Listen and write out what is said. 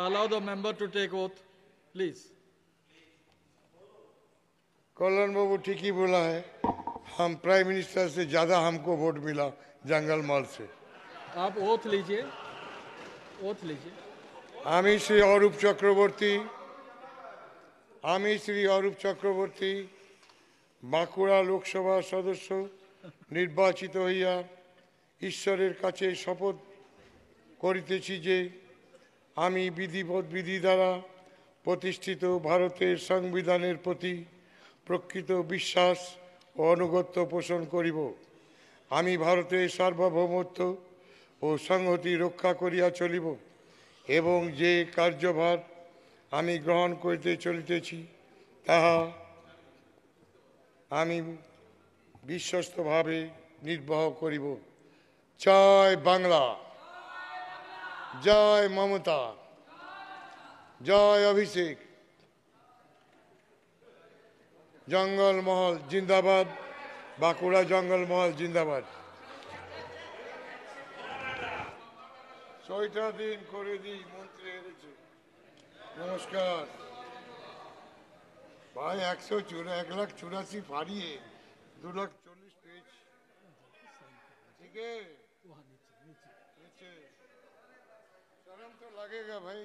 Allow the member to take oath, please. कल्याण बाबू ठीक ही बोला है। हम प्राइम मिनिस्टर से ज्यादा हमको वोट मिला जंगल मॉल से। आप ओथ लीजिए, ओथ लीजिए। আমি শ্রী অরূপ চক্রবর্তী বাঁকুড়া লোকসভা সদস্য নির্বাচিত হইয়া ঈশ্বরের কাছে শপথ করিতেছি যে আমি বিধি দ্বারা প্রতিষ্ঠিত ভারতের সংবিধানের প্রতি প্রকৃত বিশ্বাস ও আনুগত্য পোষণ করিব। আমি ভারতের সার্বভৌমত্ব ও সংহতি রক্ষা করিয়া চলিব এবং যে কার্যভার আমি গ্রহণ করিতে চলিতেছি তাহা আমি বিশ্বস্তভাবে নির্বাহ করিব। জয় বাংলা, জয় মমতা, জয় অভিষেক। জঙ্গলমহল জিন্দাবাদ, বাঁকুড়া জঙ্গলমহল জিন্দাবাদ। ছয়টা দিন করে দিই, মন্ত্রী হেরেছে। নমস্কার ভাই। 1,84,84 ফাড়িয়ে 2,40,000 পেয়েছি। ठीक है, नीचे शर्म तो लगेगा भाई।